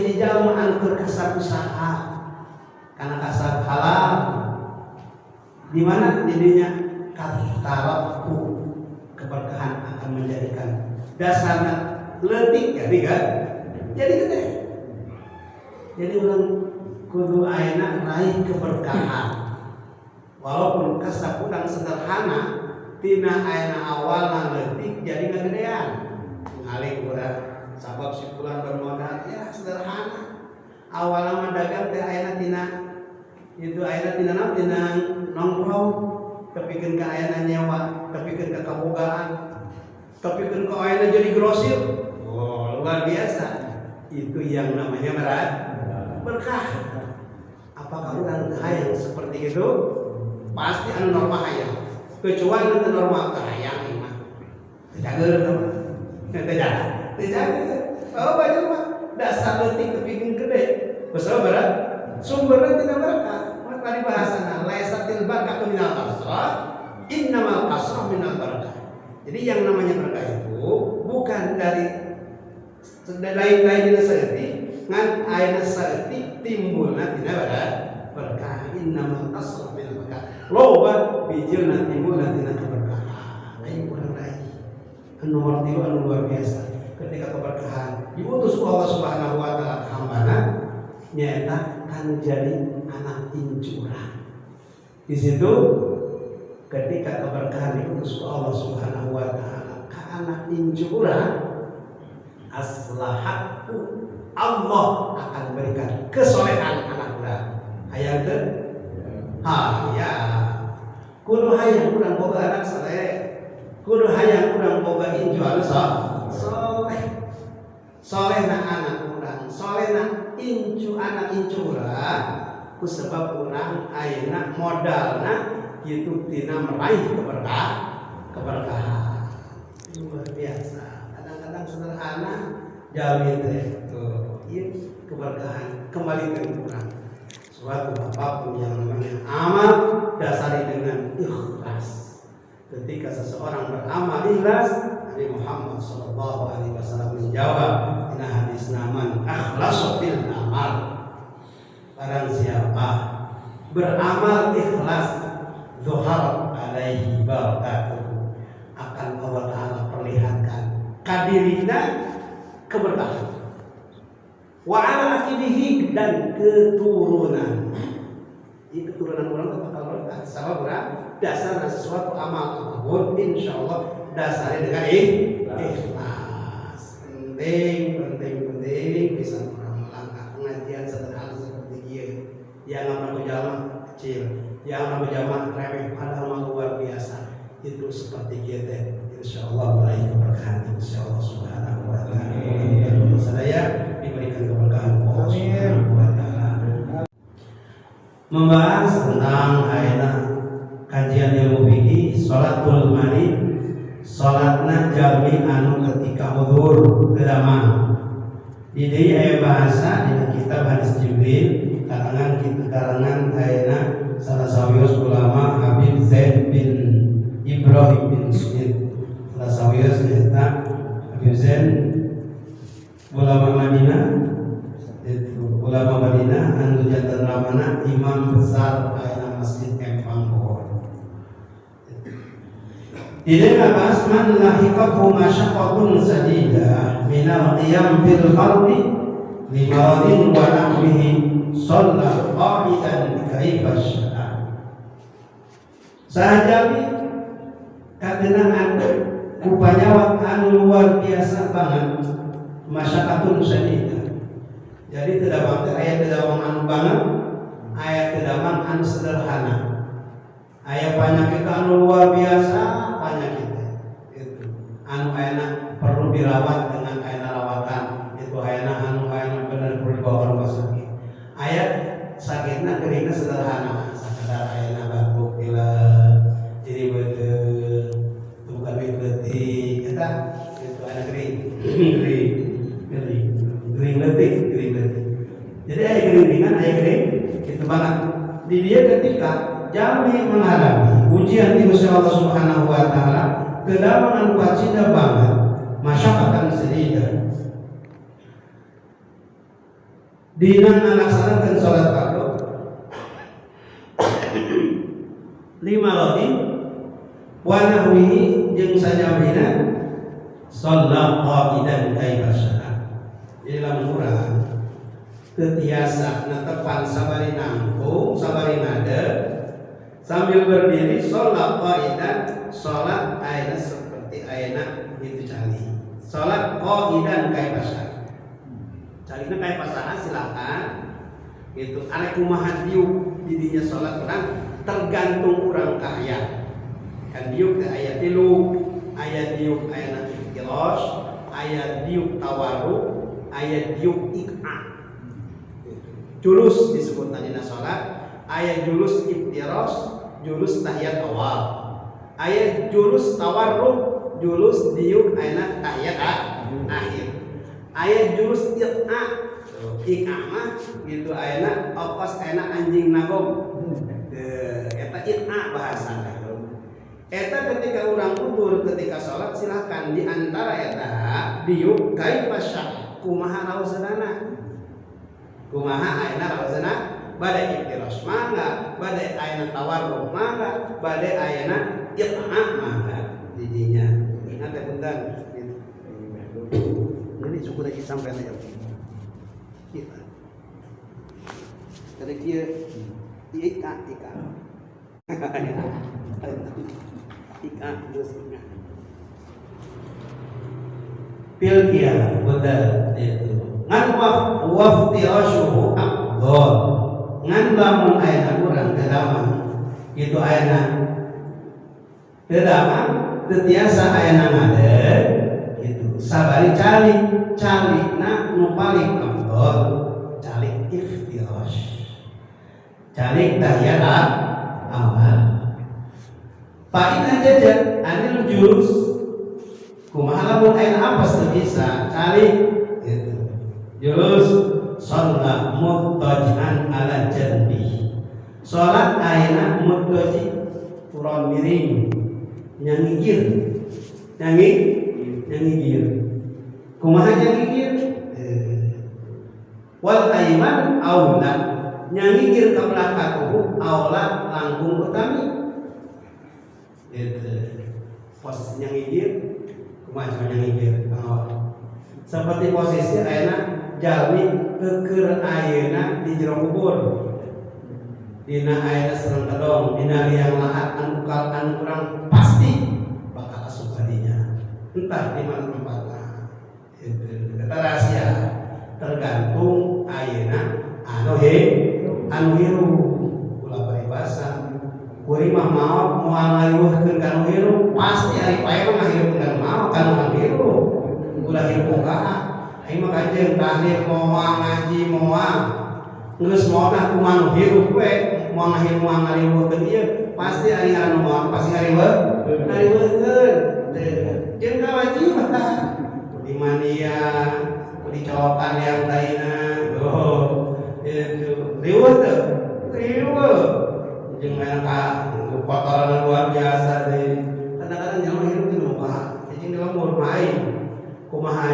hiji jalma anu keur kasab usaha kana kasab halal di mana didinya kataratu keberkahan akan menjadikan dasarnya leutik jadi kan jadi gede. Jadi ulang kudu ayeuna raih keberkahan walaupun kasab urang sederhana tina ayeuna awalna leutik jadi ngagedean ngalih urang sabab sikulan bermodal ya sederhana awalna mah dagang teh ayeuna tina itu ayeuna tina naon tina nongkrong kepikeun ka ayeuna nyewa kepikeun ka kabogaan kepikeun ka ayeuna jadi grosir. Oh luar biasa itu yang namanya berkah. Apakah orang hayang seperti itu? Pasti anu norma hayang. Kecuali anu norma teu hayang mah. Jaga oh banyak mah dasar leutik kepikeun gede. Basa berat sumberna tina berkah. Mah tadi bahasana laisatil barakatu minal kasrah innamal kasrah minal barakah. Jadi yang namanya berkah itu bukan dari lain-lain dina saeutik ngan ayeuna saeutik timbulna tina berkah innamal kasrah minal barakah. Loba bijilna timbulna tina keberkahan. Ayo urang raih. Nomor 3 anu luar biasa. Ketika keberkahan diutus Allah Subhanahu wa taala ka hambana nyaeta kan jadi anak incuran. Di situ ketika keberkahan diutus Allah Subhanahu wa taala ka anak incuran aslahatu Allah akan berikan kesolehan anak urang. Hayang teu? Ya. Kudu hayang urang boga anak saleh. Kudu hayang urang boga incu anu soleh. Solehna anak urang, solehna incu anak incu urang ku sebab urang ayeuna modalna kitu tina meraih keberkahan. Luar biasa. Kadang-kadang sederhana jalmi teh tuh ieu keberkahan kembalikan urang. Suatu apapun yang namanya amal dasari dengan ikhlas. Ketika seseorang beramal ikhlas, Nabi Muhammad SAW menjawab dalam hadis naman akhlasu fil amal. Barang siapa beramal ikhlas, zuhar alaihi barakatuh, akan Allah Ta'ala perlihatkan kadirina keberkahan. Wa ala akibihi dan keturunan. Ini keturunan orang itu bakal berkah. Sabab dasar sesuatu amal apapun insyaallah dasarnya dengan ikhlas. Penting bisa orang melangkah pengajian sederhana seperti ini. Yang namanya jamaah kecil, yang namanya jamaah remeh padahal luar biasa. Itu seperti kita. Insyaallah meraih keberkahan insyaallah subhanahu wa ta'ala. Saya diberikan keberkahan Allah subhanahu wa ta'ala. Membahas tentang ayeuna kajian ilmu fikih salatul maghrib, salatna jalmi anu ketika udzur kedaman. Di dieu aya bahasa dina kitab hadis Jibril karangan ayeuna salah sawios ulama Habib Zaid bin Ibrahim bin Suhaib. Salah sawios nyaeta Habib Zaid ulama Madinah, itu ulama Madinah anu janten ramana imam besar ayeuna Masjid Empang Bogor. Ini nabas man lahiqahu masyaqqatun sadidah minal qiyam fil fardi limaradin wa nahwihi shalla qa'idan kaifa syaa. Sahajabi kagenaan kupanyawat anu luar biasa banget masyaqqatun sadidah. Jadi teu aya teu anu banget, aya teu anu sederhana. Aya panyakit anu luar biasa penyakit itu anu ayeuna perlu dirawat dengan ayeuna rawatan itu ayeuna anu ayeuna bener perlu dibawa rumah sakit. Aya sakitna geurina sederhana sakadar ayeuna batuk pilek jadi beuteuh bukan leutik eta itu aya gering leutik. Jadi aya gering ringan aya gering itu banget di dia ketika jami menghadapi ujian di Gusti Allah Subhanahu wa taala kedamangan pacida banget masyarakat sedida dina ngalaksanakeun salat fardu 5 lodi wa nahwihi jeung sajawina shalla qa'idan kaifa syaa. Jadi lamun urang teu tiasa netepan sabari nangtung sabari ngadeg sambil berdiri shalla qa'idan salat ayeuna seperti ayeuna itu cali salat qa'idan kaifa syaa. Calina kaifa syaa silakan gitu ane kumaha diuk di dinya salat urang tergantung urang ka aya. Kan diuk teh aya 3, aya diuk ayeuna iftirosh, aya diuk tawarruk, aya diuk iq'a. Julus disebut dina salat, aya julus iftirosh, julus tahiyat awal. Aya julus tawarruk, julus diuk ayeuna tahiyat akhir. Aya julus iq'a. Iq'a mah gitu ayeuna ongkos ayeuna anjing nagom. Eta iq'a bahasana. Eta ketika urang utur ketika sholat silahkan di antara eta diuk kaifa syaa kumaha raosana bade iftirosh mangga bade ayeuna tawarruk mangga bade ayeuna iq'a mangga di dinya ingat teh punten ini cukup lagi sampai aja kita kada kieu iq'a dosanya pil kia betul itu ngan waftirashuhu afdol ngan lamun ayeuna urang kedaman itu ayeuna kedaman teu ayeuna ngadeg gitu sabari calina nu paling afdol calik iftirash calik tahiyat awal Fa'ina jajan anil julus kumaha lamun ayeuna apes teu bisa cali gitu. Julus shalla muttaji'an ala janbi. Salat ayeuna muttaji turun miring nyangigir. Nyangigir. Kumaha nyangigir? Wal ayman aula. Nyangigir ka belakang aula langkung utami. Posisi nyangigir kumaha nyangigir seperti posisi ayeuna jalmi keukeur ayeuna di jero kubur dina ayeuna sareng kedong dina liang lahat anu urang pasti bakal asup kadinya entah di mana tempatna eta rahasia tergantung ayeuna anu hirup ulah paribasa kuring mah maot moal ngaliweuhkeun ka nu hirup pasti ari pae mah ngahirup maot kan mah hirup ulah hirup kumaha aing mah kanjeng tahlil moal ngaji moal geus moal kumaha nu hirup we moal ngahirup moal ngaliweuhkeun ieu pasti ari anu moal pasti ngaliweuhkeun jeung kawajiban di mania di colokan yang lainna itu riweuh teu riweuh jeung mereka kotoran luar biasa deh kadang-kadang nyawa hidup di rumah jadi dalam rumah kumaha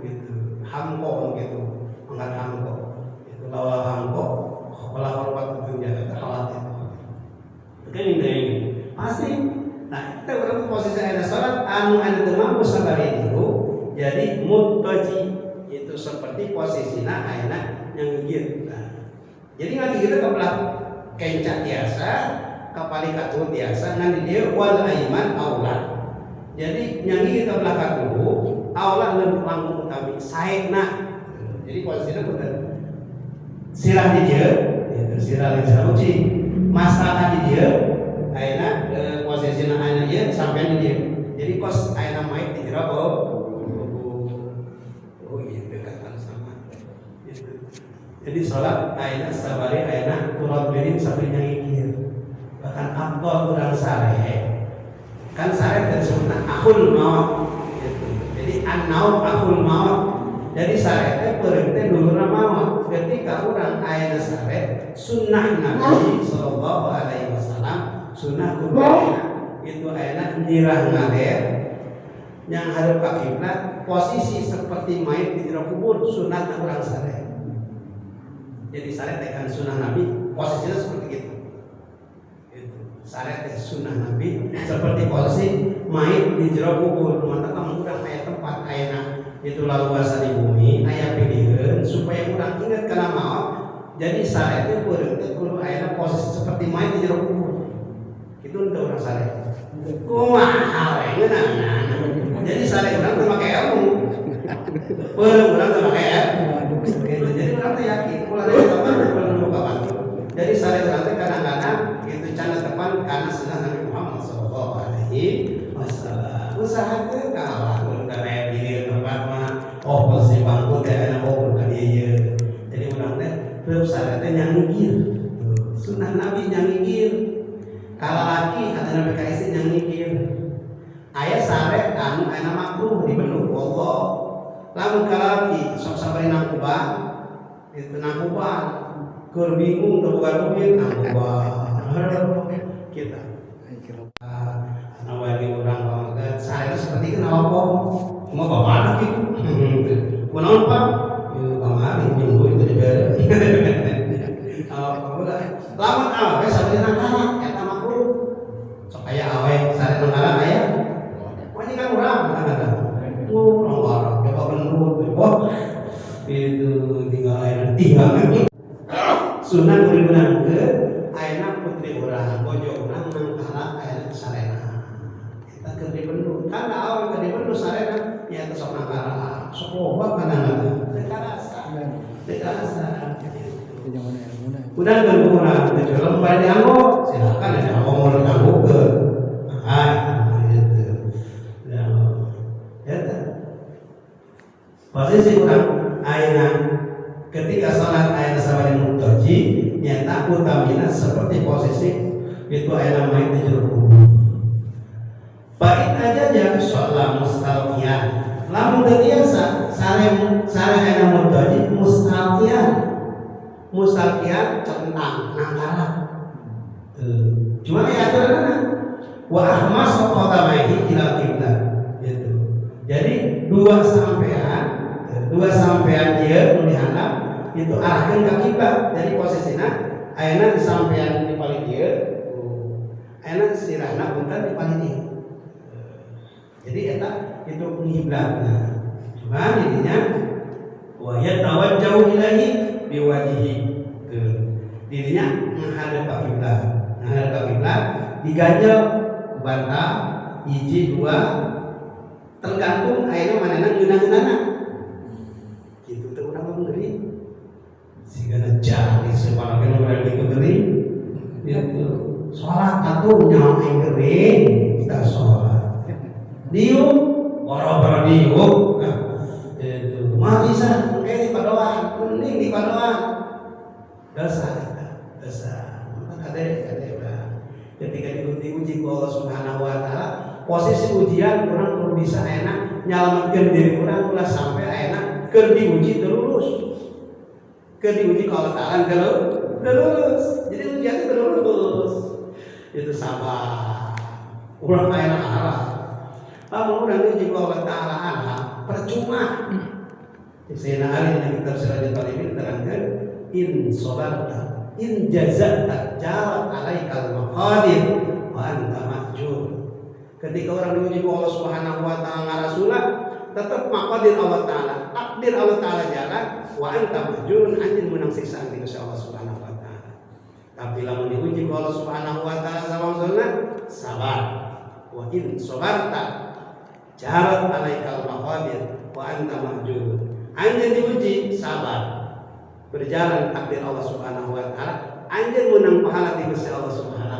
gitu hamko gitu angkat hamko itu lawan hamko kepala hormat dunia terhalat itu kan ini pasti nah kita berarti posisi ada salat anu ada mampu sabari itu jadi muttaji itu seperti posisinya ayeuna nyangigir jadi ngaji kita ke belakang kencak biasa kapali katun biasa ngan di dia wal aiman aula jadi nyanyi kita belakang dulu aula leuwih langkung utami saena jadi posisinya bener sirah di dia itu sirah di saruci masalah di dia ayeuna posisinya ayeuna ieu sampai di dia jadi kos ayeuna maik di jero iya dekatan sama jadi sholat ayeuna sabari ayeuna turun miring sampai nyangigir bahkan afdol urang sare kan sare disebutna akhul maut gitu. Jadi an-naum akhul maut jadi sare teh peureum teh dulurna maut ketika urang ayeuna sare sunnah Nabi sallallahu alaihi wasallam sunnah kudunya itu ayeuna nyirah ngaler yang hadap ka kiblat posisi seperti mayit di jero kubur sunatna urang sare Jadi saret tekan sunnah Nabi posisinya seperti itu. Saret sunnah Nabi seperti posisi main di jero kubur. Maka kamu udah kayak tempat ayana itu lalu bahasa di bumi ayah pilihkan supaya orang ingat karena maaf. Jadi saretnya kudu ayana posisi seperti main di jero kubur. Itu untuk orang saret. Kumaha we ngeunana. Jadi saret orang teu make ilmu. Peuleuh orang teu make ilmu. Jadi orang teh yakin ulah aya teman perlu kabantu. Jadi saret orang teh kadang-kadang itu cana tepan karena sunnah Nabi Muhammad sallallahu alaihi wasallam. Usahakeun kalah udah aya diri tempat mah posisi bangku teh aya obrol ka dieu. Jadi urang teh teu saret teh nyangikir. Sunnah Nabi nyangikir. Kalau laki ada nabi kaisi yang mikir ayah saret anu ayah makruh dibendung Allah lamun kalau laki sok sabari nangkuban itu nangkuban keur bingung teu boga duit nangkuban kita anu bagi urang pamagat saret seperti kenal apa mau bapak kitu kunaon Pak kamari minggu itu dibere lamun awe sabari nangkarak eta supaya awe saret nangkarak aya wani kan urang kadang-kadang urang barang coba bener wah itu tinggal sunnah kudu ke ayeuna putri urang bojo urang nangkarak aya sarena kita keur dibendung kana awe keur dibendung sarena nya teh sok nangkarak sok loba kadang-kadang teu karasa udah berkurang kecuali pada dianggo silakan ada ngomong mau diganggu ke gitu ya posisi kurang aina ketika sholat aina sabari mutaji nyata utamina seperti posisi itu aina main di jero kubur baik aja ya sholat mustalqiyan lamun teu biasa sare aina mutaji mustalqiyan mustalqiyan centang nangkarak cuma ya aturanna wa ahmas qadamaihi ila qiblah gitu. Jadi dua sampean ieu nu dihandap itu arahkeun ka kiblat. Jadi posisina ayeuna di sampean di paling ieu ayeuna sirahna punten di paling ieu. Jadi eta itu kiblatna. Cuma intinya wa yatawajjahu ilaihi biwajihi dirinya menghadap kiblat diganjel bantah hiji dua tergantung ayeuna manehna ngeunah-ngeunahna kitu teh urang ngeri sigana jari sepanakeun urang kitu geuning gitu salat atuh nyaho aing geuning kita salat diuk boro-boro diuk itu mah bisa engke di padoan mending di padoan dosa kade ketika diuji ku Allah Subhanahu wa taala posisi ujian urang kudu bisa enak nyalametkeun diri urang ulah sampai enak keur diuji teu lulus keur diuji ku Allah taala teu lulus jadi ujian teu lulus itu sabar urang ayeuna arah lamun urang diuji ku Allah taala arah percuma Sayyidina Ali yang kitab Sirajul Talibin terangkan in sabarta in jaza'ta jarat alaikal maqadir wa anta mahjur. Ketika orang diuji oleh Allah Subhanahu wa taala ngarasulah tetap maqadir Allah taala, takdir Allah taala jalan wa anta mahjur anjeun menang siksaan ti Allah Subhanahu wa taala. Tapi lamun diuji oleh Allah Subhanahu wa taala sama sabar. Wa in sabarta jarat alaikal maqadir wa anta mahjur. Anjeun diuji sabar berjalan takdir Allah Subhanahu wa taala anjeun menang pahala ti Gusti Allah Subhanahu